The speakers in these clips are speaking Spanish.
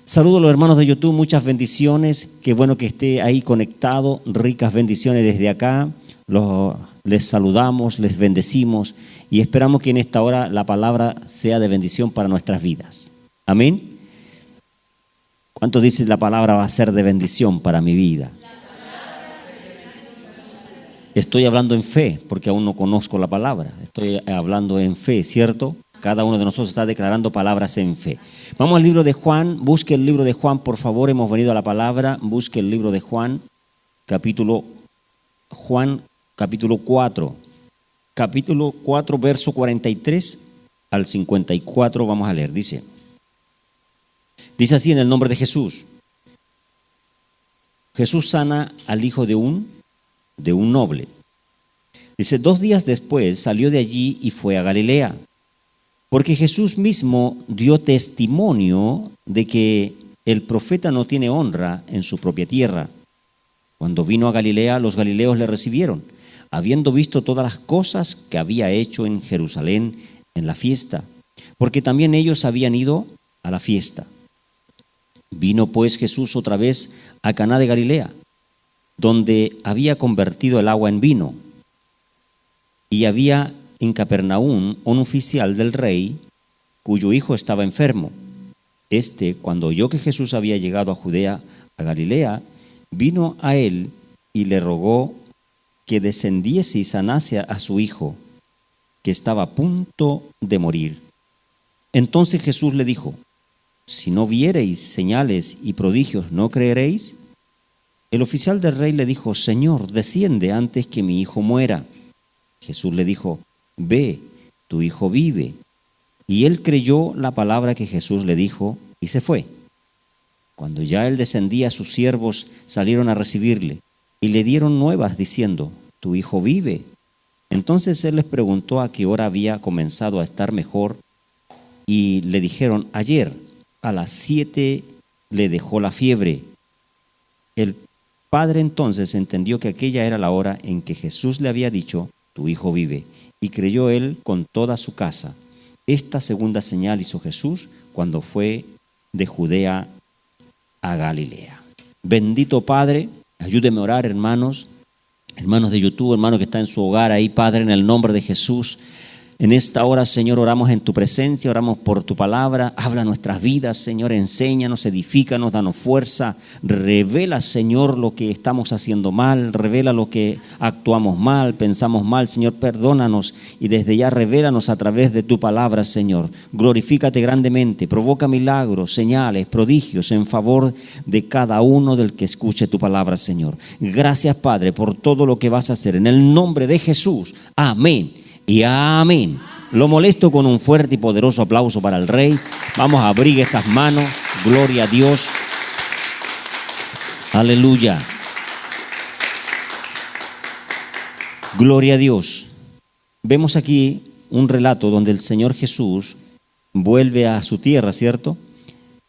Saludo a los hermanos de YouTube, muchas bendiciones. Qué bueno que esté ahí conectado. Ricas bendiciones desde acá. Les saludamos, les bendecimos y esperamos que en esta hora la palabra sea de bendición para nuestras vidas. Amén. ¿Cuántos dicen la palabra va a ser de bendición para mi vida? Estoy hablando en fe porque aún no conozco la palabra. Estoy hablando en fe, ¿cierto? Cada uno de nosotros está declarando palabras en fe. Vamos al libro de Juan. Busque el libro de Juan, por favor. Hemos venido a la palabra. Busque el libro de Juan, capítulo 4. Capítulo 4, verso 43 al 54. Vamos a leer. Dice así en el nombre de Jesús. Jesús sana al hijo de un noble. Dice, 2 días después salió de allí y fue a Galilea. Porque Jesús mismo dio testimonio de que el profeta no tiene honra en su propia tierra. Cuando vino a Galilea, los galileos le recibieron, habiendo visto todas las cosas que había hecho en Jerusalén en la fiesta, porque también ellos habían ido a la fiesta. Vino pues Jesús otra vez a Caná de Galilea, donde había convertido el agua en vino, y había en Capernaum un oficial del rey, cuyo hijo estaba enfermo. Cuando oyó que Jesús había llegado a Judea, a Galilea, vino a él y le rogó que descendiese y sanase a su hijo, que estaba a punto de morir. Entonces Jesús le dijo, si no viereis señales y prodigios, ¿no creeréis? El oficial del rey le dijo, Señor, desciende antes que mi hijo muera. Jesús le dijo, ve, tu hijo vive. Y él creyó la palabra que Jesús le dijo y se fue. Cuando ya él descendía, sus siervos salieron a recibirle y le dieron nuevas diciendo, tu hijo vive. Entonces él les preguntó a qué hora había comenzado a estar mejor y le dijeron, ayer a las 7 le dejó la fiebre. El padre entonces entendió que aquella era la hora en que Jesús le había dicho, tu hijo vive. Y creyó él con toda su casa. Esta segunda señal hizo Jesús cuando fue de Judea a Galilea. Bendito Padre, ayúdeme a orar, hermanos de YouTube, hermano que está en su hogar ahí, Padre, en el nombre de Jesús. En esta hora, Señor, oramos en tu presencia, oramos por tu palabra. Habla nuestras vidas, Señor, enséñanos, edifícanos, danos fuerza. Revela, Señor, lo que estamos haciendo mal. Revela lo que actuamos mal, pensamos mal. Señor, perdónanos y desde ya revélanos a través de tu palabra, Señor. Glorifícate grandemente. Provoca milagros, señales, prodigios en favor de cada uno del que escuche tu palabra, Señor. Gracias, Padre, por todo lo que vas a hacer. En el nombre de Jesús. Amén. Y amén. Lo molesto con un fuerte y poderoso aplauso para el Rey. Vamos a abrir esas manos. Gloria a Dios. Aleluya. Gloria a Dios. Vemos aquí un relato donde el Señor Jesús vuelve a su tierra, ¿cierto?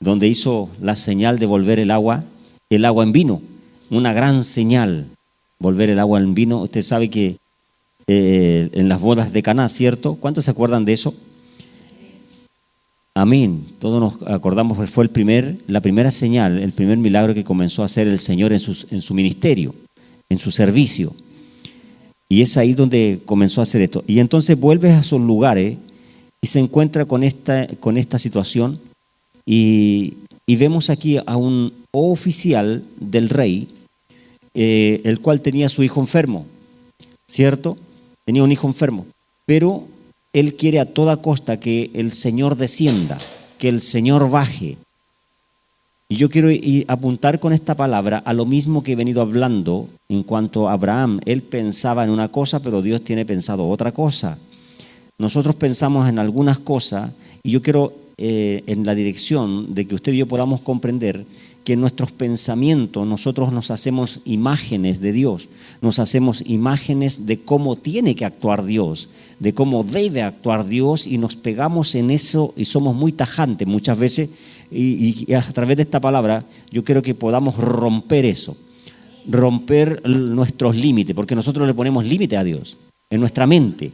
Donde hizo la señal de volver el agua en vino. Una gran señal, volver el agua en vino. Usted sabe que en las bodas de Caná, ¿cierto? ¿Cuántos se acuerdan de eso? Amén. Todos nos acordamos que fue la primera señal, el primer milagro que comenzó a hacer el Señor en su ministerio, en su servicio. Y es ahí donde comenzó a hacer esto. Y entonces vuelve a esos lugares y se encuentra con esta situación y vemos aquí a un oficial del rey, el cual tenía a su hijo enfermo, ¿cierto? Tenía un hijo enfermo, pero él quiere a toda costa que el Señor descienda, que el Señor baje. Y yo quiero apuntar con esta palabra a lo mismo que he venido hablando en cuanto a Abraham. Él pensaba en una cosa, pero Dios tiene pensado otra cosa. Nosotros pensamos en algunas cosas y yo quiero en la dirección de que usted y yo podamos comprender que en nuestros pensamientos nosotros nos hacemos imágenes de Dios, nos hacemos imágenes de cómo tiene que actuar Dios, de cómo debe actuar Dios y nos pegamos en eso y somos muy tajantes muchas veces y a través de esta palabra yo quiero que podamos romper eso, romper nuestros límites, porque nosotros le ponemos límite a Dios. En nuestra mente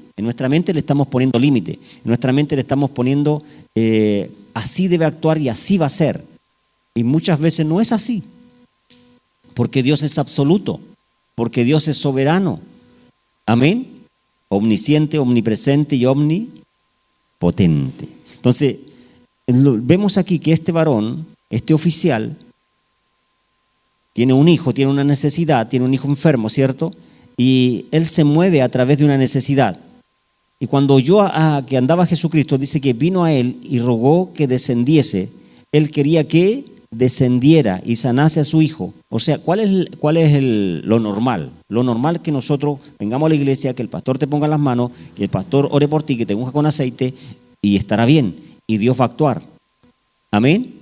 le estamos poniendo límite, en nuestra mente le estamos poniendo así debe actuar y así va a ser. Y muchas veces no es así, porque Dios es absoluto, porque Dios es soberano. Amén. Omnisciente, omnipresente y omnipotente. Entonces, vemos aquí que este varón, este oficial, tiene un hijo, tiene una necesidad, tiene un hijo enfermo, ¿cierto? Y él se mueve a través de una necesidad. Y cuando oyó que andaba Jesucristo, dice que vino a él y rogó que descendiese. Él quería que descendiera y sanase a su hijo. O sea, ¿cuál es lo normal? Lo normal es que nosotros vengamos a la iglesia, que el pastor te ponga las manos, que el pastor ore por ti, que te unja con aceite y estará bien. Y Dios va a actuar. Amén.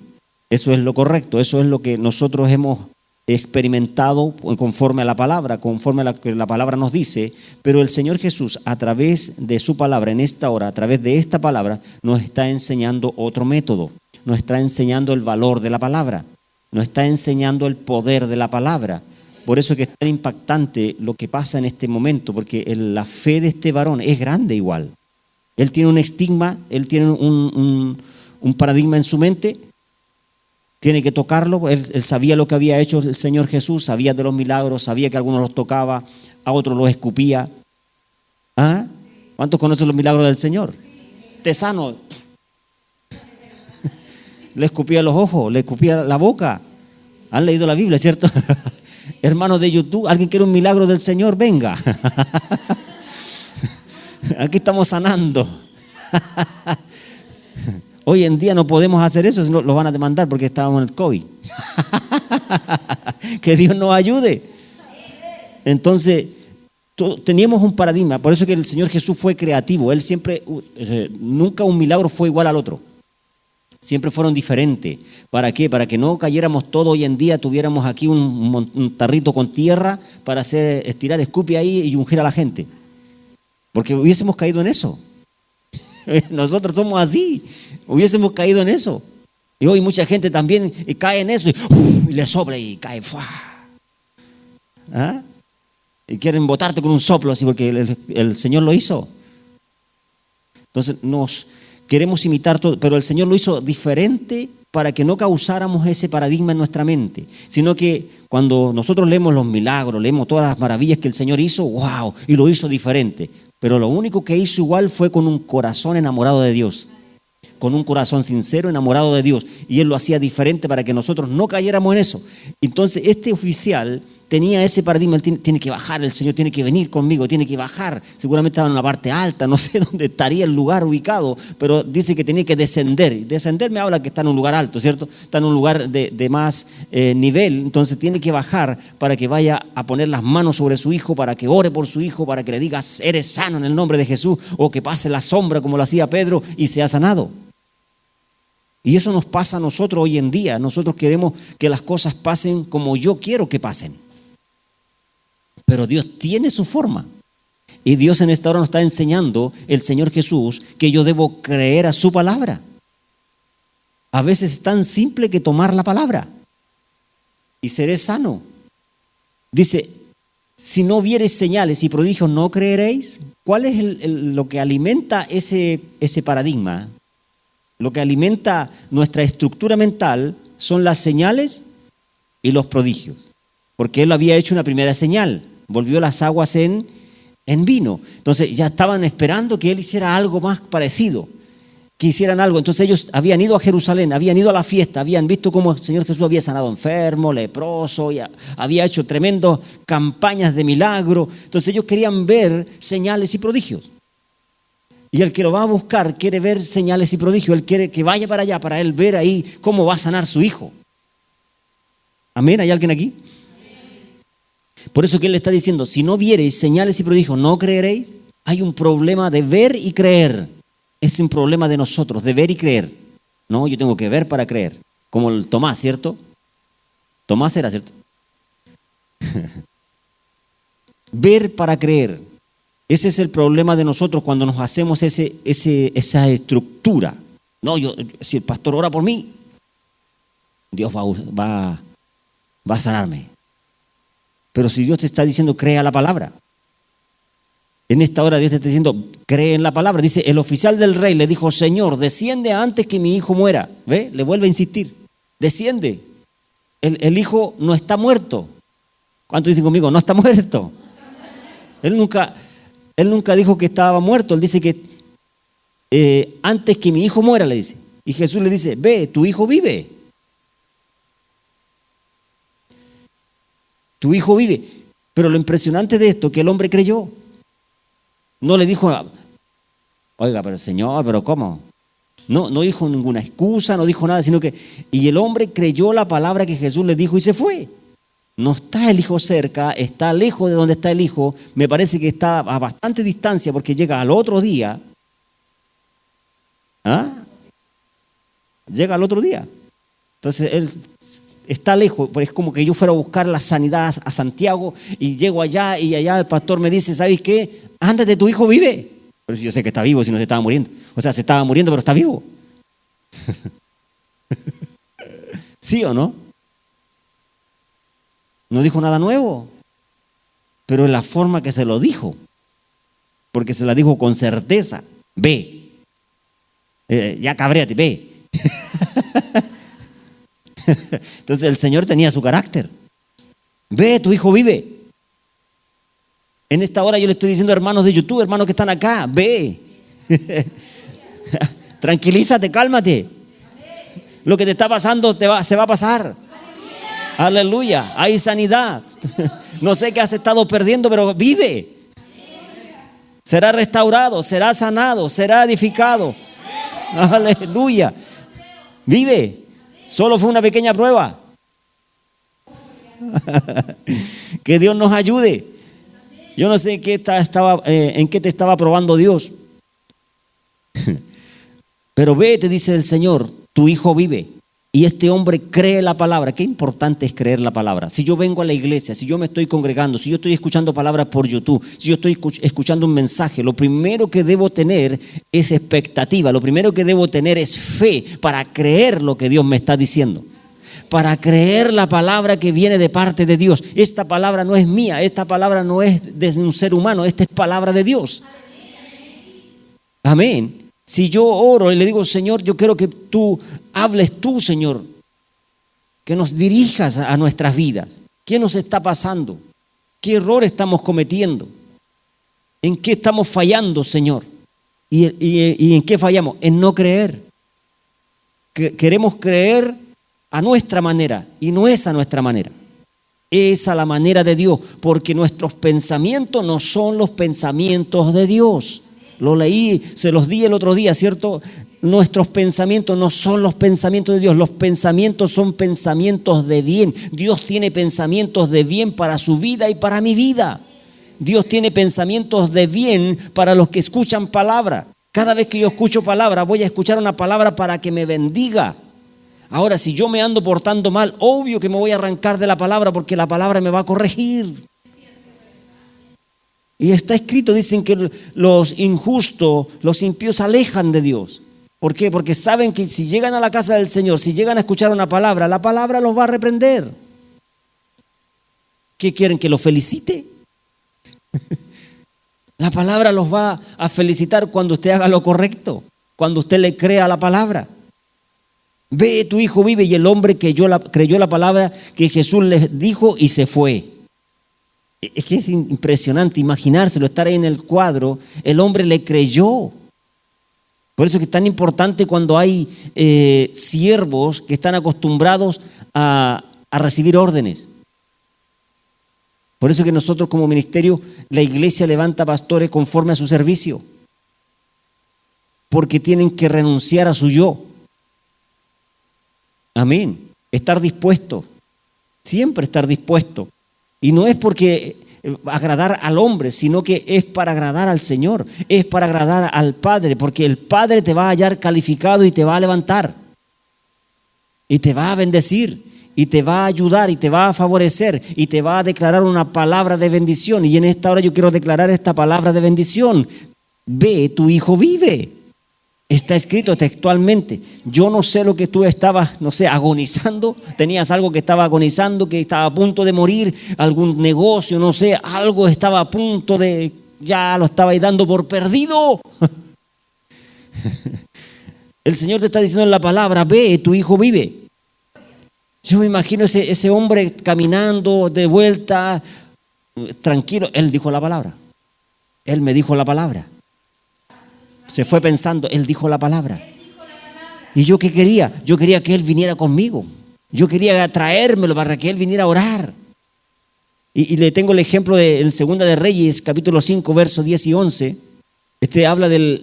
Eso es lo correcto, eso es lo que nosotros hemos experimentado conforme a la palabra, conforme a lo que la palabra nos dice. Pero el Señor Jesús, a través de su palabra en esta hora, a través de esta palabra, nos está enseñando otro método, nos está enseñando el valor de la palabra, nos está enseñando el poder de la palabra. Por eso que es tan impactante lo que pasa en este momento, porque la fe de este varón es grande igual. Él tiene un estigma, él tiene un paradigma en su mente. Tiene que tocarlo. Él sabía lo que había hecho el Señor Jesús, sabía de los milagros, sabía que a algunos los tocaba, a otros los escupía. ¿Ah? ¿Cuántos conocen los milagros del Señor? Te sano. Le escupía los ojos, le escupía la boca. Han leído la Biblia, ¿cierto? Hermanos de YouTube, ¿alguien quiere un milagro del Señor? Venga. Aquí estamos sanando. Hoy en día no podemos hacer eso, sino los van a demandar porque estábamos en el COVID. Que Dios nos ayude. Entonces, teníamos un paradigma, por eso que el Señor Jesús fue creativo. Él siempre, nunca un milagro fue igual al otro. Siempre fueron diferentes. ¿Para qué? Para que no cayéramos todos hoy en día, tuviéramos aquí un tarrito con tierra para estirar escupe ahí y ungir a la gente. Porque hubiésemos caído en eso. Nosotros somos así, hubiésemos caído en eso. Y hoy mucha gente también cae en eso y le sopla y cae. ¿Ah? Y quieren botarte con un soplo así porque el Señor lo hizo. Entonces nos queremos imitar todo, pero el Señor lo hizo diferente para que no causáramos ese paradigma en nuestra mente, sino que cuando nosotros leemos los milagros, leemos todas las maravillas que el Señor hizo, wow, y lo hizo diferente. Pero lo único que hizo igual fue con un corazón enamorado de Dios, con un corazón sincero enamorado de Dios. Y Él lo hacía diferente para que nosotros no cayéramos en eso. Entonces este oficial tenía ese paradigma, él tiene que bajar, el Señor tiene que venir conmigo, tiene que bajar. Seguramente estaba en la parte alta, no sé dónde estaría el lugar ubicado, pero dice que tenía que descender. Descender me habla que está en un lugar alto, ¿cierto? Está en un lugar de más nivel, entonces tiene que bajar para que vaya a poner las manos sobre su hijo, para que ore por su hijo, para que le diga, eres sano en el nombre de Jesús, o que pase la sombra como lo hacía Pedro y sea sanado. Y eso nos pasa a nosotros hoy en día. Nosotros queremos que las cosas pasen como yo quiero que pasen. Pero Dios tiene su forma. Y Dios en esta hora nos está enseñando, el Señor Jesús, que yo debo creer a su palabra. A veces es tan simple que tomar la palabra y seré sano. Dice, si no viereis señales y prodigios, ¿no creeréis? ¿Cuál es lo que alimenta ese paradigma? Lo que alimenta nuestra estructura mental son las señales y los prodigios. Porque Él había hecho una primera señal. Volvió las aguas en vino. Entonces ya estaban esperando que Él hiciera algo más parecido, que hicieran algo. Entonces ellos habían ido a Jerusalén, habían ido a la fiesta, habían visto cómo el Señor Jesús había sanado enfermo, leproso, y había hecho tremendas campañas de milagro. Entonces ellos querían ver señales y prodigios. Y el que lo va a buscar quiere ver señales y prodigios. Él quiere que vaya para allá, para él ver ahí cómo va a sanar su hijo. Amén, ¿hay alguien aquí? Por eso que él le está diciendo, si no viereis señales y prodigios, ¿no creeréis? Hay un problema de ver y creer. Es un problema de nosotros, de ver y creer. No, yo tengo que ver para creer. Como el Tomás, ¿cierto? Tomás era, ¿cierto? Ver para creer. Ese es el problema de nosotros cuando nos hacemos esa estructura. No, si el pastor ora por mí, Dios va a sanarme. Pero si Dios te está diciendo, crea la palabra. En esta hora Dios te está diciendo, cree en la palabra. Dice, el oficial del rey le dijo, Señor, desciende antes que mi hijo muera. ¿Ve? Le vuelve a insistir. desciende. El hijo no está muerto. ¿Cuántos dicen conmigo? No está muerto. Él nunca dijo que estaba muerto. Él dice que antes que mi hijo muera, le dice. Y Jesús le dice, ve, tu hijo vive. Tu hijo vive. Pero lo impresionante de esto, que el hombre creyó. No le dijo, oiga, pero Señor, pero ¿cómo? No dijo ninguna excusa, no dijo nada, sino que, y el hombre creyó la palabra que Jesús le dijo y se fue. No está el hijo cerca, está lejos de donde está el hijo, me parece que está a bastante distancia porque llega al otro día. Llega al otro día. Entonces él está lejos, es como que yo fuera a buscar la sanidad a Santiago y llego allá y allá el pastor me dice, ¿sabes qué? Ándate, tu hijo vive. Pero yo sé que está vivo, si no se estaba muriendo. O sea, se estaba muriendo, pero está vivo. ¿Sí o no? No dijo nada nuevo, pero en la forma que se lo dijo, porque se la dijo con certeza. Ve. Ya cabréate, ve. Entonces el Señor tenía su carácter. Ve, tu hijo vive. En esta hora yo le estoy diciendo, hermanos de YouTube, hermanos que están acá, ve. Tranquilízate, cálmate. Lo que te está pasando se va a pasar. Aleluya, hay sanidad. No sé qué has estado perdiendo, pero vive. Será restaurado, será sanado, será edificado. Aleluya. Vive. Solo fue una pequeña prueba. Que Dios nos ayude. Yo no sé en qué te estaba probando Dios. Pero ve, te dice el Señor, tu hijo vive. Y este hombre cree la palabra. Qué importante es creer la palabra. Si yo vengo a la iglesia, si yo me estoy congregando, si yo estoy escuchando palabras por YouTube, si yo estoy escuchando un mensaje, lo primero que debo tener es expectativa. Lo primero que debo tener es fe para creer lo que Dios me está diciendo. Para creer la palabra que viene de parte de Dios. Esta palabra no es mía, esta palabra no es de un ser humano, esta es palabra de Dios. Amén. Si yo oro y le digo, Señor, yo quiero que tú hables tú, Señor, que nos dirijas a nuestras vidas. ¿Qué nos está pasando? ¿Qué error estamos cometiendo? ¿En qué estamos fallando, Señor? ¿Y en qué fallamos? En no creer. Queremos creer a nuestra manera y no es a nuestra manera. Es a la manera de Dios, porque nuestros pensamientos no son los pensamientos de Dios. Lo leí, se los di el otro día, ¿cierto? Nuestros pensamientos no son los pensamientos de Dios. Los pensamientos son pensamientos de bien. Dios tiene pensamientos de bien para su vida y para mi vida. Dios tiene pensamientos de bien para los que escuchan palabra. Cada vez que yo escucho palabra, voy a escuchar una palabra para que me bendiga. Ahora, si yo me ando portando mal, obvio que me voy a arrancar de la palabra porque la palabra me va a corregir. Y está escrito, dicen que los injustos, los impíos se alejan de Dios. ¿Por qué? Porque saben que si llegan a la casa del Señor, si llegan a escuchar una palabra, la palabra los va a reprender. ¿Qué quieren? ¿Que los felicite? La palabra los va a felicitar cuando usted haga lo correcto, cuando usted le crea la palabra. Ve, tu hijo vive. Y el hombre creyó la palabra que Jesús les dijo y se fue. Es que es impresionante imaginárselo, estar ahí en el cuadro. El hombre le creyó. Por eso es que es tan importante cuando hay siervos que están acostumbrados a recibir órdenes. Por eso es que nosotros como ministerio, la iglesia levanta pastores conforme a su servicio. Porque tienen que renunciar a su yo. Amén. Estar dispuesto. Siempre estar dispuesto. Y no es porque agradar al hombre, sino que es para agradar al Señor, es para agradar al Padre, porque el Padre te va a hallar calificado y te va a levantar, y te va a bendecir, y te va a ayudar, y te va a favorecer, y te va a declarar una palabra de bendición. Y en esta hora yo quiero declarar esta palabra de bendición. Ve, tu hijo vive. Está escrito textualmente. Yo no sé lo que tú estabas, no sé, agonizando. Tenías algo que estaba agonizando, que estaba a punto de morir, algún negocio, no sé, algo estaba a punto de, ya lo estabais dando por perdido. El Señor te está diciendo en la palabra, ve, tu hijo vive. Yo me imagino ese hombre caminando de vuelta, tranquilo. Él dijo la palabra. Él me dijo la palabra. Se fue pensando, él dijo la palabra. ¿Y yo qué quería? Yo quería que él viniera conmigo. Yo quería traérmelo para que él viniera a orar. Y le tengo el ejemplo en Segunda de Reyes, capítulo 5, versos 10 y 11. Habla del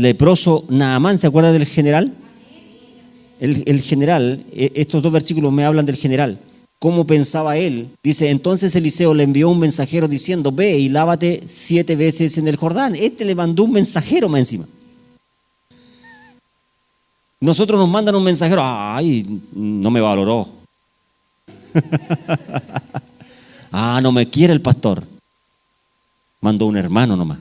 leproso Naamán. ¿Se acuerda del general? El general, estos dos versículos me hablan del general. ¿Cómo pensaba él? Dice, entonces Eliseo le envió un mensajero diciendo, ve y lávate 7 veces en el Jordán. Le mandó un mensajero más encima. Nosotros nos mandan un mensajero, ay, no me valoró. No me quiere el pastor. Mandó un hermano nomás.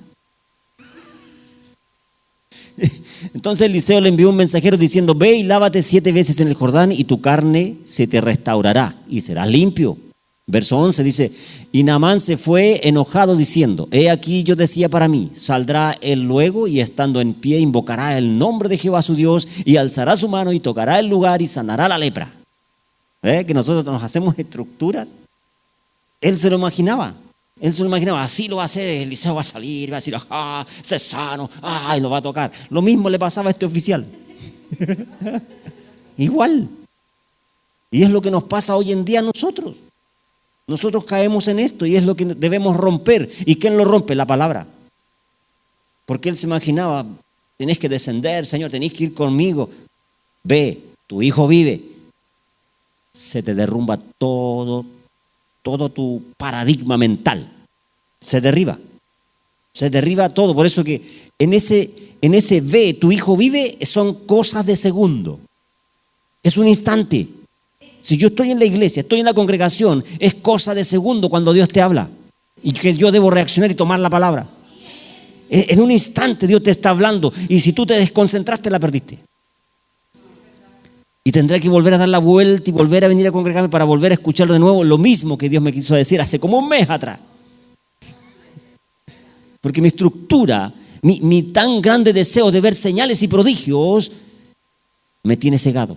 Entonces Eliseo le envió un mensajero diciendo, ve y lávate 7 veces en el Jordán y tu carne se te restaurará y serás limpio. Verso 11 dice, y Naamán se fue enojado diciendo, he aquí yo decía para mí, saldrá él luego y estando en pie invocará el nombre de Jehová su Dios y alzará su mano y tocará el lugar y sanará la lepra. Que nosotros nos hacemos estructuras. Él se lo imaginaba. Así lo va a hacer, Eliseo va a salir, va a decir, ese es sano, y lo va a tocar. Lo mismo le pasaba a este oficial. Igual. Y es lo que nos pasa hoy en día a nosotros. Nosotros caemos en esto y es lo que debemos romper. ¿Y quién lo rompe? La palabra. Porque él se imaginaba, tenés que descender, Señor, tenés que ir conmigo. Ve, tu hijo vive. Se te derrumba todo tu paradigma mental. Se derriba todo. Por eso que en ese ve, tu hijo vive, son cosas de segundo. Es un instante. Si yo estoy en la iglesia, estoy en la congregación, es cosa de segundo cuando Dios te habla y que yo debo reaccionar y tomar la palabra. En un instante Dios te está hablando y si tú te desconcentraste, la perdiste. Y tendré que volver a dar la vuelta y volver a venir a congregarme para volver a escucharlo de nuevo, lo mismo que Dios me quiso decir hace como un mes atrás. Porque mi estructura, mi tan grande deseo de ver señales y prodigios, me tiene cegado.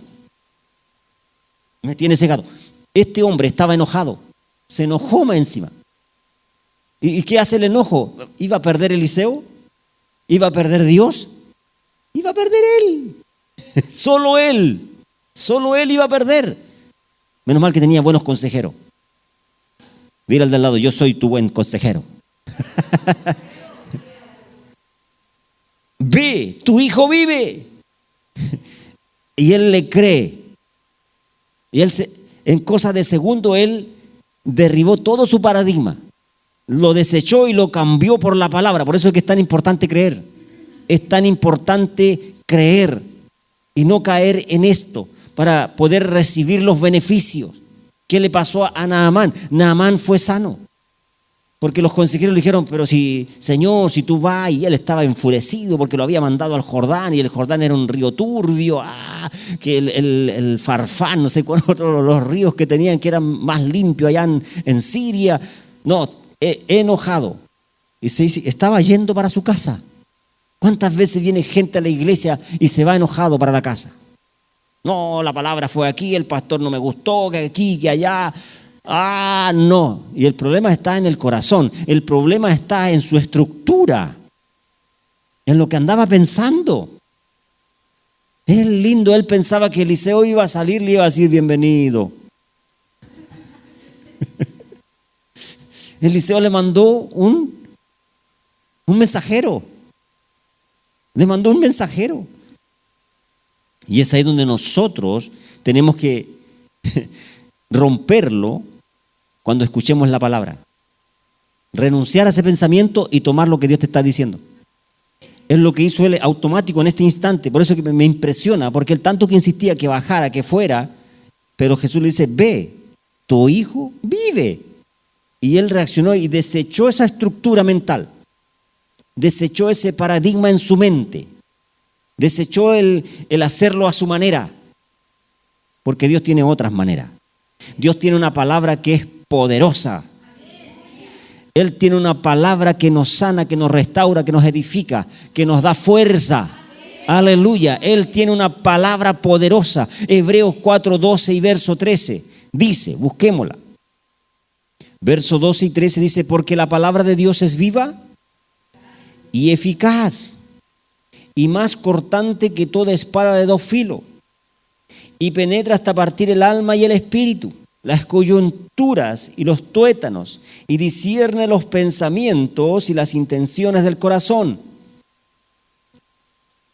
Este hombre estaba enojado, se enojó más encima. ¿Y qué hace el enojo? ¿Iba a perder Eliseo? ¿Iba a perder Dios? Iba a perder él. Solo él iba a perder. Menos mal que tenía buenos consejeros. Dile al de al lado, yo soy tu buen consejero. Ve, tu hijo vive. Y él le cree. Y en cosa de segundo, él derribó todo su paradigma. Lo desechó y lo cambió por la palabra. Por eso es que es tan importante creer. Es tan importante creer y no caer en esto para poder recibir los beneficios. ¿Qué le pasó a Naamán? Naamán fue sano. Porque los consejeros le dijeron, pero Señor, si tú vas, y él estaba enfurecido porque lo había mandado al Jordán y el Jordán era un río turbio, que el Farfán, no sé cuál otro, los ríos que tenían que eran más limpios allá en Siria. No, enojado. Y estaba yendo para su casa. ¿Cuántas veces viene gente a la iglesia y se va enojado para la casa? No, la palabra fue aquí, el pastor no me gustó, que aquí, que allá. No. Y el problema está en el corazón. El problema está en su estructura, en lo que andaba pensando. Es lindo, él pensaba que Eliseo iba a salir, le iba a decir bienvenido. Eliseo le mandó un mensajero. Le mandó un mensajero. Y es ahí donde nosotros tenemos que romperlo cuando escuchemos la palabra. Renunciar a ese pensamiento y tomar lo que Dios te está diciendo. Es lo que hizo él automático en este instante. Por eso que me impresiona, porque él tanto que insistía que bajara, que fuera, pero Jesús le dice, ve, tu hijo vive. Y él reaccionó y desechó esa estructura mental. Desechó ese paradigma en su mente. Desechó el hacerlo a su manera. Porque Dios tiene otras maneras. Dios tiene una palabra que es poderosa. Él tiene una palabra que nos sana, que nos restaura, que nos edifica, que nos da fuerza. Aleluya. Él tiene una palabra poderosa. Hebreos 4:12 y verso 13 dice, busquémosla. Verso 12 y 13 dice, porque la palabra de Dios es viva y eficaz y más cortante que toda espada de dos filos y penetra hasta partir el alma y el espíritu, las coyunturas y los tuétanos, y discierne los pensamientos y las intenciones del corazón.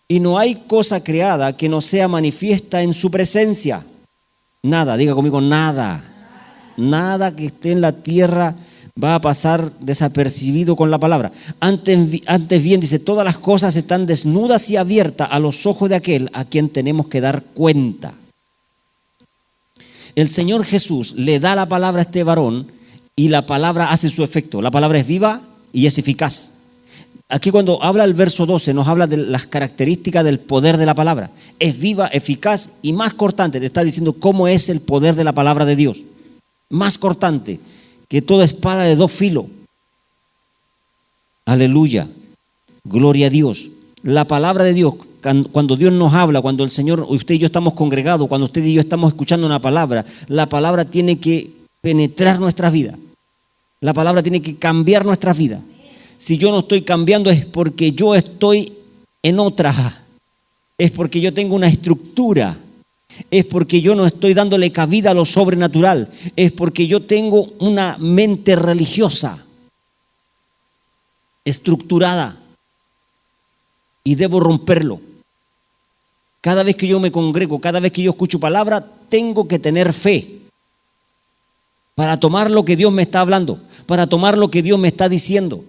Y no hay cosa creada que no sea manifiesta en su presencia. Nada, diga conmigo, nada. Nada que esté en la tierra va a pasar desapercibido con la palabra. Antes bien, dice, todas las cosas están desnudas y abiertas a los ojos de aquel a quien tenemos que dar cuenta. El Señor Jesús le da la palabra a este varón y la palabra hace su efecto. La palabra es viva y es eficaz. Aquí cuando habla el verso 12 nos habla de las características del poder de la palabra. Es viva, eficaz y más cortante. Le está diciendo cómo es el poder de la palabra de Dios. Más cortante que toda espada de dos filos. Aleluya. Gloria a Dios. La palabra de Dios, cuando Dios nos habla, cuando el Señor, usted y yo estamos congregados, cuando usted y yo estamos escuchando una palabra, la palabra tiene que penetrar nuestras vidas. La palabra tiene que cambiar nuestras vidas. Si yo no estoy cambiando es porque yo estoy en otra. Es porque yo tengo una estructura. Es porque yo no estoy dándole cabida a lo sobrenatural. Es porque yo tengo una mente religiosa, estructurada, y debo romperlo. Cada vez que yo me congrego, cada vez que yo escucho palabra, tengo que tener fe para tomar lo que Dios me está hablando, para tomar lo que Dios me está diciendo.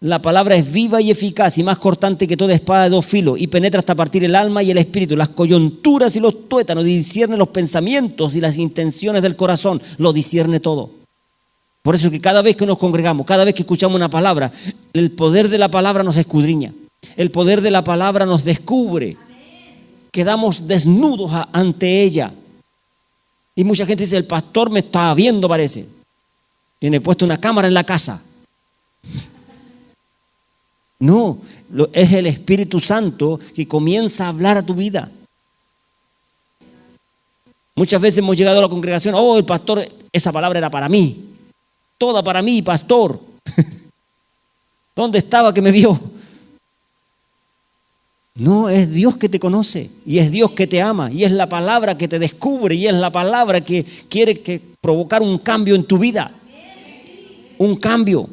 La palabra es viva y eficaz y más cortante que toda espada de dos filos y penetra hasta partir el alma y el espíritu, las coyunturas y los tuétanos, y discierne los pensamientos y las intenciones del corazón. Lo discierne todo. Por eso que cada vez que nos congregamos, cada vez que escuchamos una palabra, el poder de la palabra nos escudriña. El poder de la palabra nos descubre. Quedamos desnudos ante ella. Y mucha gente dice, el pastor me está viendo, parece. Tiene puesto una cámara en la casa. No, es el Espíritu Santo que comienza a hablar a tu vida. Muchas veces hemos llegado a la congregación, oh, el pastor, esa palabra era para mí. Toda para mí, pastor. ¿Dónde estaba que me vio? No, es Dios que te conoce y es Dios que te ama y es la palabra que te descubre y es la palabra que quiere provocar un cambio en tu vida. Un cambio.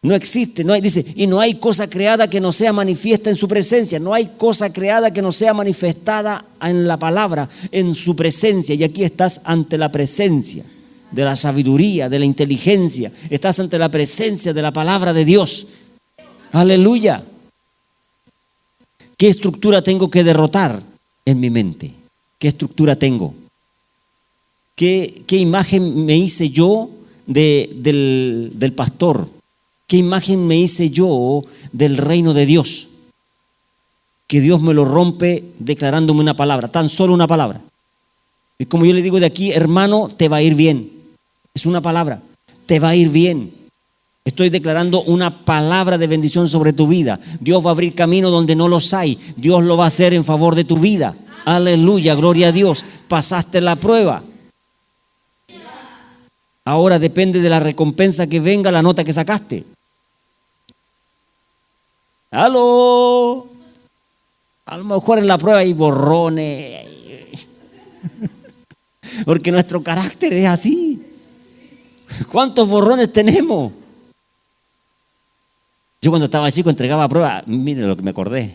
No existe, no hay, dice, y no hay cosa creada que no sea manifiesta en su presencia. No hay cosa creada que no sea manifestada en la palabra, en su presencia. Y aquí estás ante la presencia de la sabiduría, de la inteligencia. Estás ante la presencia de la palabra de Dios. Aleluya. ¿Qué estructura tengo que derrotar en mi mente? ¿Qué estructura tengo? ¿Qué imagen me hice yo del pastor? ¿Qué imagen me hice yo del reino de Dios? Que Dios me lo rompe declarándome una palabra, tan solo una palabra. Y como yo le digo de aquí, hermano, te va a ir bien. Es una palabra, te va a ir bien. Estoy declarando una palabra de bendición sobre tu vida. Dios va a abrir camino donde no los hay. Dios lo va a hacer en favor de tu vida. Aleluya, gloria a Dios. Pasaste la prueba. Ahora depende de la recompensa que venga, la nota que sacaste. ¡Aló! A lo mejor en la prueba hay borrones. Porque nuestro carácter es así. ¿Cuántos borrones tenemos? Yo cuando estaba chico entregaba prueba. Mire lo que me acordé.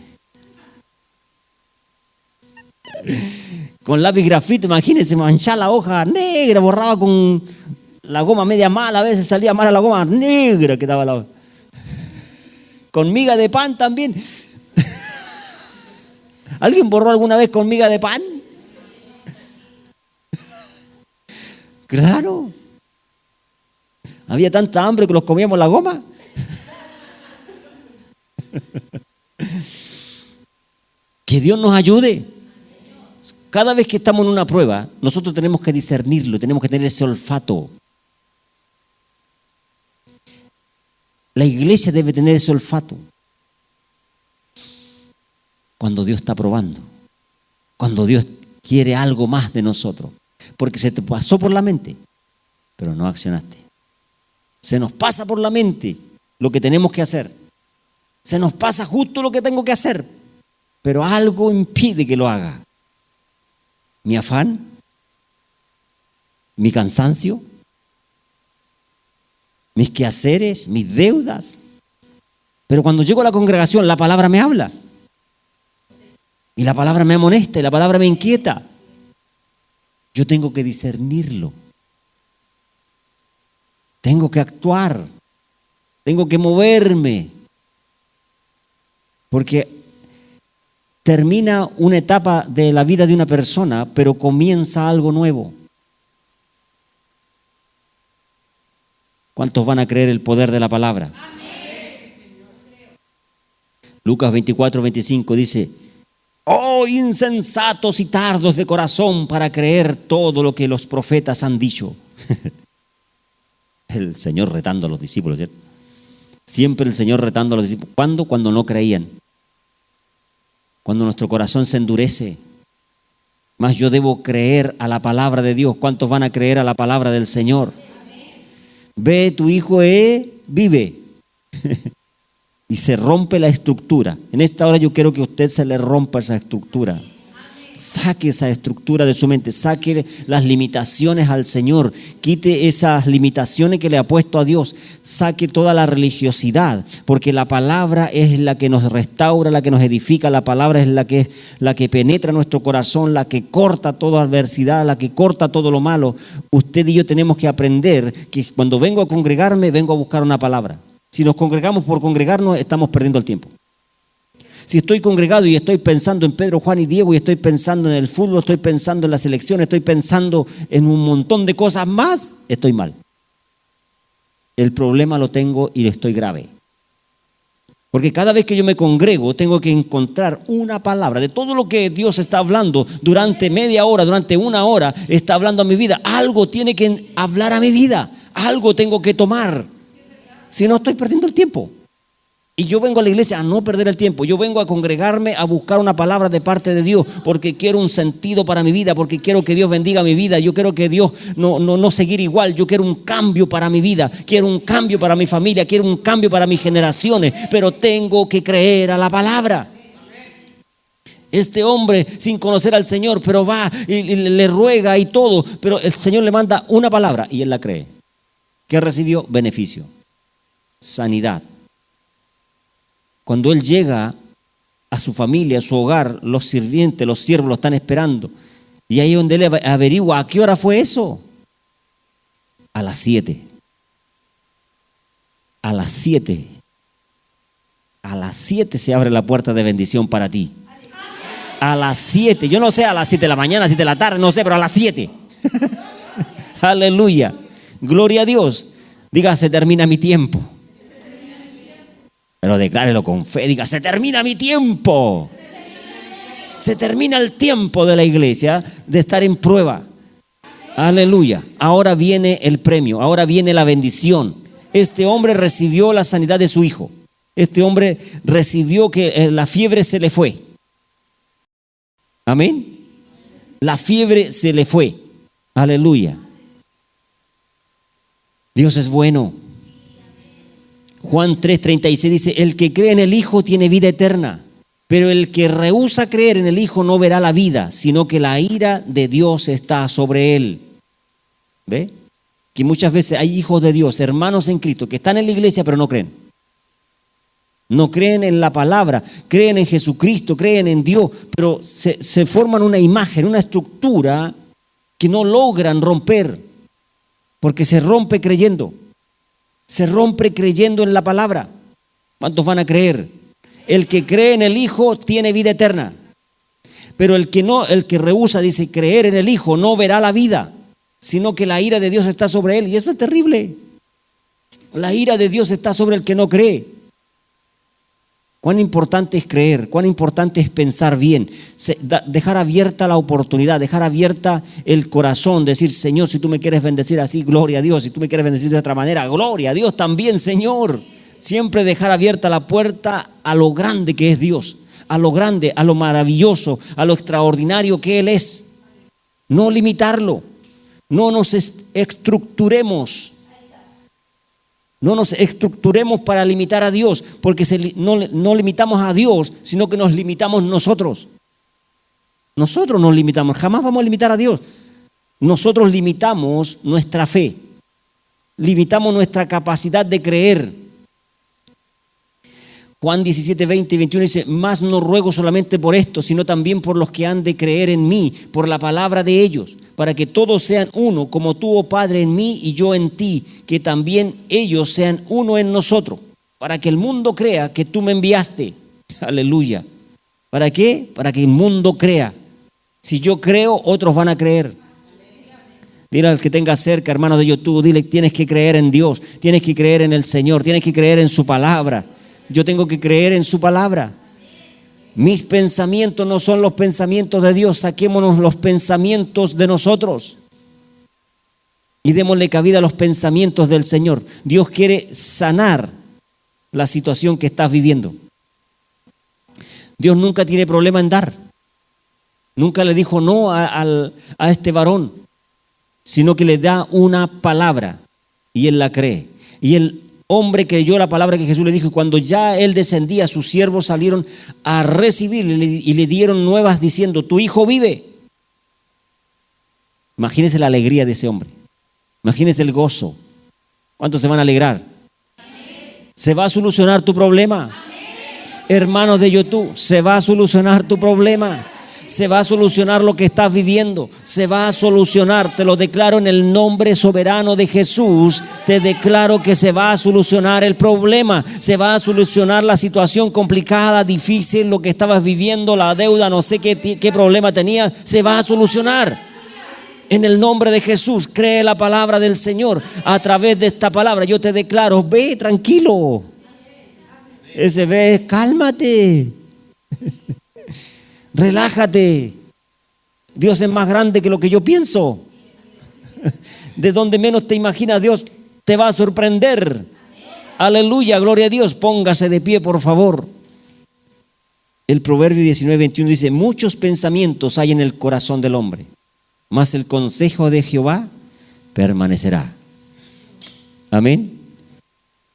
Con lápiz grafito, imagínense, manchaba la hoja negra, borraba con la goma media mala, a veces salía mala la goma negra que daba la hoja. Con miga de pan también. ¿Alguien borró alguna vez con miga de pan? Claro. Había tanta hambre que los comíamos la goma. Que Dios nos ayude. Cada vez que estamos en una prueba, nosotros tenemos que discernirlo, tenemos que tener ese olfato. La iglesia debe tener ese olfato. Cuando Dios está probando, cuando Dios quiere algo más de nosotros, porque se te pasó por la mente, pero no accionaste. Se nos pasa por la mente lo que tenemos que hacer. Se nos pasa justo lo que tengo que hacer, pero algo impide que lo haga. Mi afán, mi cansancio, mis quehaceres, mis deudas. Pero cuando llego a la congregación, la palabra me habla. Y la palabra me amonesta, y la palabra me inquieta. Yo tengo que discernirlo. Tengo que actuar. Tengo que moverme. Porque termina una etapa de la vida de una persona, pero comienza algo nuevo. ¿Cuántos van a creer el poder de la palabra? Lucas 24:25 dice: oh, insensatos y tardos de corazón para creer todo lo que los profetas han dicho. El Señor retando a los discípulos, ¿cierto? Siempre el Señor retando a los discípulos. ¿Cuándo? Cuando no creían. Cuando nuestro corazón se endurece. Mas yo debo creer a la palabra de Dios. ¿Cuántos van a creer a la palabra del Señor? Ve, tu hijo vive. Y se rompe la estructura. En esta hora yo quiero que a usted se le rompa esa estructura. Saque esa estructura de su mente, saque las limitaciones al Señor, quite esas limitaciones que le ha puesto a Dios, saque toda la religiosidad, porque la palabra es la que nos restaura, la que nos edifica, la palabra es la que penetra nuestro corazón, la que corta toda adversidad, la que corta todo lo malo. Usted y yo tenemos que aprender que cuando vengo a congregarme, vengo a buscar una palabra. Si nos congregamos por congregarnos, estamos perdiendo el tiempo. Si estoy congregado y estoy pensando en Pedro, Juan y Diego, y estoy pensando en el fútbol, estoy pensando en la selección, estoy pensando en un montón de cosas más, estoy mal. El problema lo tengo y estoy grave. Porque cada vez que yo me congrego, tengo que encontrar una palabra de todo lo que Dios está hablando durante media hora, durante una hora, está hablando a mi vida. Algo tiene que hablar a mi vida, algo tengo que tomar. Si no, estoy perdiendo el tiempo. Y yo vengo a la iglesia a no perder el tiempo. Yo vengo a congregarme a buscar una palabra de parte de Dios, porque quiero un sentido para mi vida, porque quiero que Dios bendiga mi vida. Yo quiero que Dios no seguir igual. Yo quiero un cambio para mi vida, quiero un cambio para mi familia, quiero un cambio para mis generaciones, pero tengo que creer a la palabra. Este hombre, sin conocer al Señor, pero va y le ruega y todo, pero el Señor le manda una palabra y él la cree. ¿Qué recibió? Beneficio, sanidad. Cuando él llega a su familia, a su hogar, los sirvientes, los siervos lo están esperando. Y ahí es donde él averigua a qué hora fue eso. A las 7. A las 7. A las 7 se abre la puerta de bendición para ti. A las 7. Yo no sé a las 7 de la mañana, 7 de la tarde, no sé, pero a las 7. Aleluya. Gloria a Dios. Diga, se termina mi tiempo. Pero declárelo con fe, diga, se termina mi tiempo. Se termina el tiempo de la iglesia de estar en prueba. Aleluya. Ahora viene el premio, ahora viene la bendición. Este hombre recibió la sanidad de su hijo. Este hombre recibió que la fiebre se le fue. Amén. La fiebre se le fue. Aleluya. Dios es bueno. Juan 3:36 dice: el que cree en el Hijo tiene vida eterna, pero el que rehúsa creer en el Hijo no verá la vida, sino que la ira de Dios está sobre él. ¿Ve? Que muchas veces hay hijos de Dios, hermanos en Cristo, que están en la iglesia pero no creen. No creen en la palabra, creen en Jesucristo, creen en Dios, pero se forman una imagen, una estructura que no logran romper, porque se rompe creyendo. Se rompe creyendo en la palabra. ¿Cuántos van a creer? El que cree en el Hijo tiene vida eterna. Pero el que rehúsa, dice, creer en el Hijo no verá la vida, sino que la ira de Dios está sobre él. Y eso es terrible. La ira de Dios está sobre el que no cree. Cuán importante es creer, cuán importante es pensar bien, dejar abierta la oportunidad, dejar abierta el corazón, decir, Señor, si tú me quieres bendecir así, gloria a Dios, si tú me quieres bendecir de otra manera, gloria a Dios también, Señor. Siempre dejar abierta la puerta a lo grande que es Dios, a lo grande, a lo maravilloso, a lo extraordinario que Él es. No limitarlo. No nos estructuremos. No nos estructuremos para limitar a Dios, porque no limitamos a Dios, sino que nos limitamos nosotros. Nosotros nos limitamos, jamás vamos a limitar a Dios. Nosotros limitamos nuestra fe, limitamos nuestra capacidad de creer. Juan 17, 20 y 21 dice: mas no ruego solamente por esto, sino también por los que han de creer en mí, por la palabra de ellos, para que todos sean uno, como tú, oh Padre, en mí y yo en ti, que también ellos sean uno en nosotros, para que el mundo crea que tú me enviaste. Aleluya. ¿Para qué? Para que el mundo crea. Si yo creo, otros van a creer. Dile al que tenga cerca, hermano de YouTube, dile: tienes que creer en Dios, tienes que creer en el Señor, tienes que creer en su palabra. Yo tengo que creer en su palabra. Mis pensamientos no son los pensamientos de Dios. Saquémonos los pensamientos de nosotros y démosle cabida a los pensamientos del Señor. Dios quiere sanar la situación que estás viviendo. Dios nunca tiene problema en dar. Nunca le dijo no a este varón, sino que le da una palabra y él la cree. Y el hombre creyó la palabra que Jesús le dijo, y cuando ya él descendía, sus siervos salieron a recibirle y le dieron nuevas diciendo: tu hijo vive. Imagínense la alegría de ese hombre. Imagínense el gozo. ¿Cuántos se van a alegrar? ¿Se va a solucionar tu problema? Hermanos de YouTube, se va a solucionar tu problema. Se va a solucionar lo que estás viviendo. Se va a solucionar, te lo declaro en el nombre soberano de Jesús. Te declaro que se va a solucionar el problema. Se va a solucionar la situación complicada, difícil, lo que estabas viviendo, la deuda, no sé qué problema tenías. Se va a solucionar. En el nombre de Jesús, cree la palabra del Señor. A través de esta palabra yo te declaro: ve tranquilo. Ese ve, cálmate. Relájate. Dios es más grande que lo que yo pienso. De donde menos te imaginas, Dios te va a sorprender. Aleluya, gloria a Dios. Póngase de pie, por favor. El Proverbio 19, 21 dice: muchos pensamientos hay en el corazón del hombre, mas el consejo de Jehová permanecerá. Amén.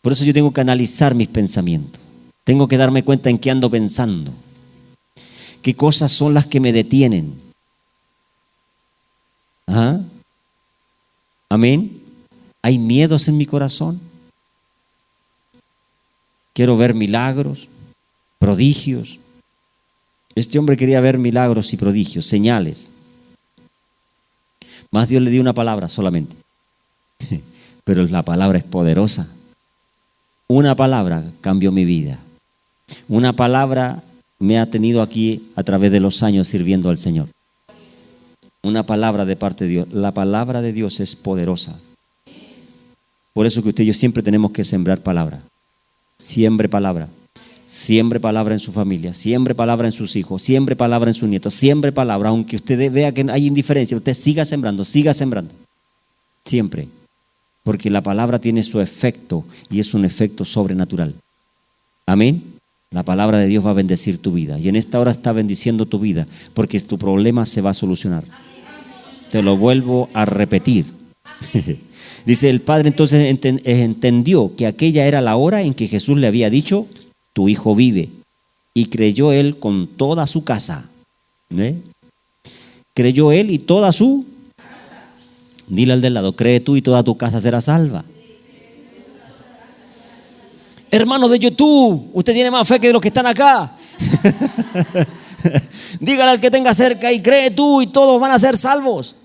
Por eso yo tengo que analizar mis pensamientos. Tengo que darme cuenta en qué ando pensando. ¿Qué cosas son las que me detienen? ¿Ah? Amén. ¿Hay miedos en mi corazón? Quiero ver milagros, prodigios. Este hombre quería ver milagros y prodigios, señales. Más Dios le dio una palabra solamente. Pero la palabra es poderosa. Una palabra cambió mi vida. Una palabra me ha tenido aquí a través de los años sirviendo al Señor. Una palabra de parte de Dios. La palabra de Dios es poderosa. Por eso que usted y yo siempre tenemos que sembrar palabra. Siembre palabra. Siembre palabra en su familia. Siembre palabra en sus hijos. Siembre palabra en sus nietos. Siembre palabra. Aunque usted vea que hay indiferencia, usted siga sembrando. Siga sembrando. Siempre. Porque la palabra tiene su efecto y es un efecto sobrenatural. Amén. La palabra de Dios va a bendecir tu vida. Y en esta hora está bendiciendo tu vida, porque tu problema se va a solucionar. Te lo vuelvo a repetir. Dice: el padre entonces entendió que aquella era la hora en que Jesús le había dicho: tu hijo vive. Y creyó él con toda su casa. Creyó él y toda su... Dile al del lado: cree tú y toda tu casa será salva. Hermanos de YouTube, usted tiene más fe que los que están acá. Dígale al que tenga cerca: y cree tú y todos van a ser salvos.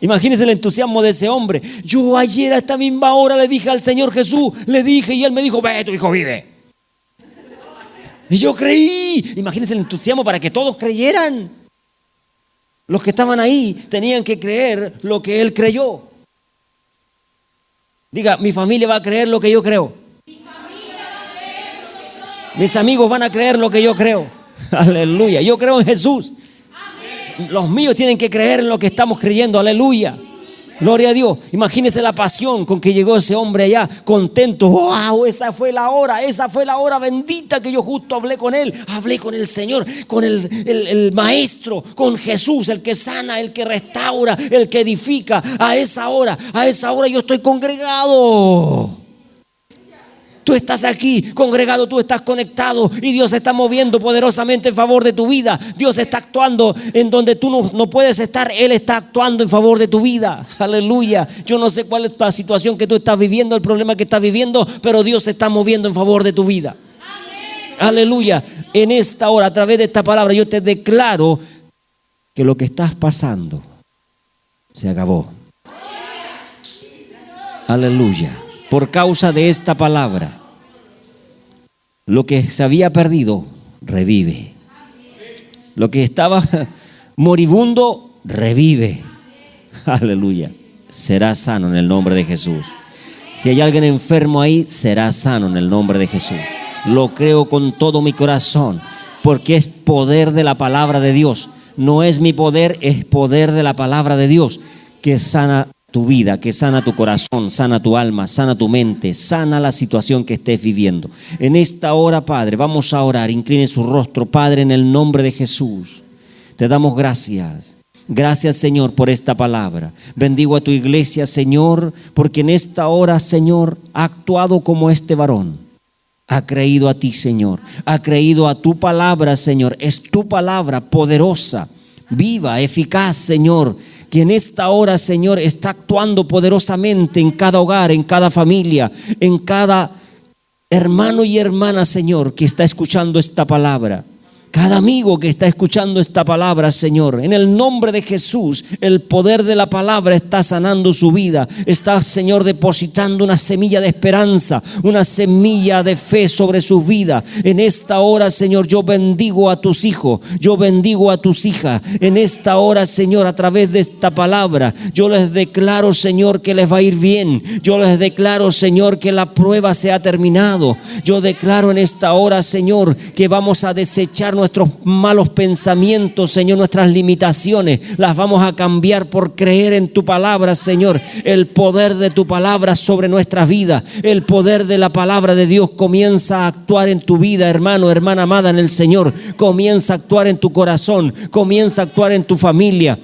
Imagínense el entusiasmo de ese hombre. Yo ayer a esta misma hora le dije al Señor Jesús, le dije, y él me dijo: ve, tu hijo vive. Y yo creí. Imagínense el entusiasmo para que todos creyeran. Los que estaban ahí tenían que creer lo que él creyó. Diga: mi familia va a creer lo que yo creo. Mis amigos van a creer lo que yo creo. Aleluya. Yo creo en Jesús. Los míos tienen que creer en lo que estamos creyendo. Aleluya. Gloria a Dios. Imagínese la pasión con que llegó ese hombre allá, contento. ¡Wow! Esa fue la hora bendita que yo justo hablé con él. Hablé con el Señor, con el Maestro, con Jesús, el que sana, el que restaura, el que edifica. A esa hora yo estoy congregado. Tú estás aquí congregado, tú estás conectado y Dios se está moviendo poderosamente en favor de tu vida. Dios está actuando en donde tú no puedes estar. Él está actuando en favor de tu vida. Aleluya. Yo no sé cuál es la situación que tú estás viviendo, el problema que estás viviendo, pero Dios se está moviendo en favor de tu vida. Amén. Aleluya. En esta hora, a través de esta palabra, yo te declaro que lo que estás pasando se acabó. Aleluya. Por causa de esta palabra, lo que se había perdido, revive. Lo que estaba moribundo, revive. Aleluya. Será sano en el nombre de Jesús. Si hay alguien enfermo ahí, será sano en el nombre de Jesús. Lo creo con todo mi corazón, porque es poder de la palabra de Dios. No es mi poder, es poder de la palabra de Dios que sana tu vida, que sana tu corazón, sana tu alma, sana tu mente, sana la situación que estés viviendo. En esta hora, Padre, vamos a orar. Incline su rostro, Padre, en el nombre de Jesús. Te damos gracias. Gracias, Señor, por esta palabra. Bendigo a tu iglesia, Señor, porque en esta hora, Señor, ha actuado como este varón. Ha creído a ti, Señor. Ha creído a tu palabra, Señor. Es tu palabra poderosa, viva, eficaz, Señor, que en esta hora, Señor, está actuando poderosamente en cada hogar, en cada familia, en cada hermano y hermana, Señor, que está escuchando esta palabra. Cada amigo que está escuchando esta palabra, Señor, en el nombre de Jesús, el poder de la palabra está sanando su vida. Está, Señor, depositando una semilla de esperanza, una semilla de fe sobre su vida. En esta hora, Señor, yo bendigo a tus hijos, yo bendigo a tus hijas. En esta hora, Señor, a través de esta palabra, yo les declaro, Señor, que les va a ir bien. Yo les declaro, Señor, que la prueba se ha terminado. Yo declaro en esta hora, Señor, que vamos a desechar nuestros malos pensamientos, Señor, nuestras limitaciones, las vamos a cambiar por creer en tu palabra, Señor. El poder de tu palabra sobre nuestras vidas, el poder de la palabra de Dios comienza a actuar en tu vida, hermano, hermana amada en el Señor. Comienza a actuar en tu corazón, comienza a actuar en tu familia.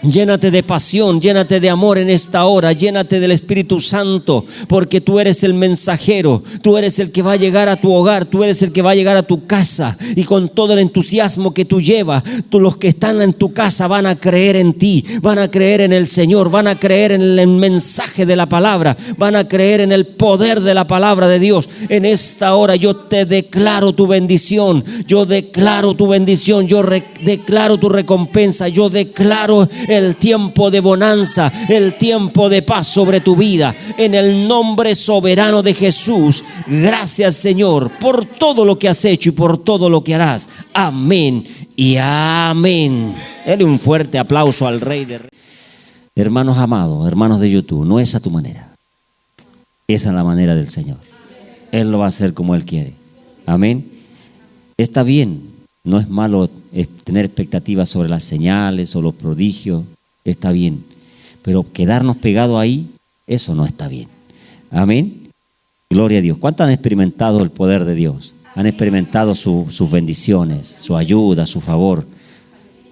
Llénate de pasión, llénate de amor en esta hora, llénate del Espíritu Santo, porque tú eres el mensajero, tú eres el que va a llegar a tu hogar, tú eres el que va a llegar a tu casa, y con todo el entusiasmo que tú llevas, los que están en tu casa van a creer en ti, van a creer en el Señor, van a creer en el mensaje de la palabra, van a creer en el poder de la palabra de Dios. En esta hora yo te declaro tu bendición, yo declaro tu bendición, yo declaro tu recompensa, yo declaro el tiempo de bonanza, el tiempo de paz sobre tu vida. En el nombre soberano de Jesús, gracias, Señor, por todo lo que has hecho y por todo lo que harás. Amén y amén. Dale un fuerte aplauso al Rey de Reyes. Hermanos amados, hermanos de YouTube, no es a tu manera. Esa es la manera del Señor. Él lo va a hacer como Él quiere. Amén. Está bien. No es malo tener expectativas sobre las señales o los prodigios, está bien. Pero quedarnos pegados ahí, eso no está bien. Amén. Gloria a Dios. ¿Cuántos han experimentado el poder de Dios? Han experimentado sus bendiciones, su ayuda, su favor.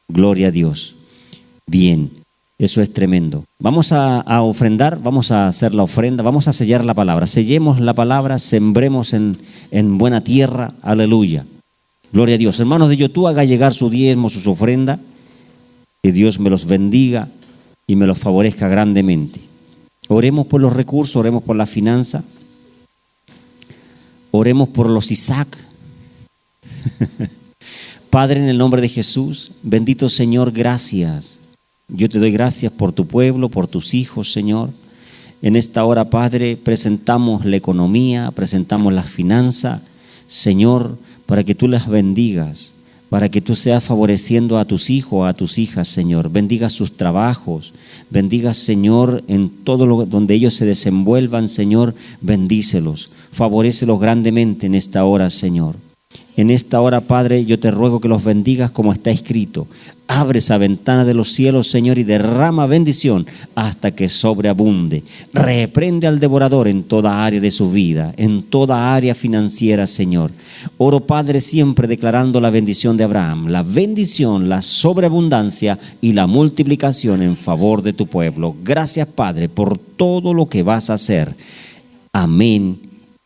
Gloria a Dios. Bien, eso es tremendo. Vamos a ofrendar, vamos a hacer la ofrenda, vamos a sellar la palabra. Sellemos la palabra, sembremos en buena tierra. Aleluya. Gloria a Dios. Hermanos de YouTube, haga llegar su diezmo, su ofrenda. Que Dios me los bendiga y me los favorezca grandemente. Oremos por los recursos, oremos por la finanza. Oremos por los Isaac. Padre, en el nombre de Jesús, bendito Señor, gracias. Yo te doy gracias por tu pueblo, por tus hijos, Señor. En esta hora, Padre, presentamos la economía, presentamos las finanzas, Señor, para que tú las bendigas, para que tú seas favoreciendo a tus hijos, a tus hijas, Señor. Bendiga sus trabajos, bendiga, Señor, en todo donde ellos se desenvuelvan, Señor, bendícelos, favorécelos grandemente en esta hora, Señor. En esta hora, Padre, yo te ruego que los bendigas como está escrito. Abre esa ventana de los cielos, Señor, y derrama bendición hasta que sobreabunde. Reprende al devorador en toda área de su vida, en toda área financiera, Señor. Oro, Padre, siempre declarando la bendición de Abraham, la bendición, la sobreabundancia y la multiplicación en favor de tu pueblo. Gracias, Padre, por todo lo que vas a hacer. Amén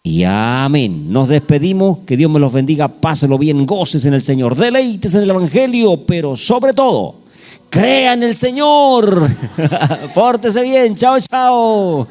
y amén. Nos despedimos, que Dios me los bendiga, páselo bien, goces en el Señor, deleites en el Evangelio, pero sobre todo, crea en el Señor. Pórtese bien, chao, chao.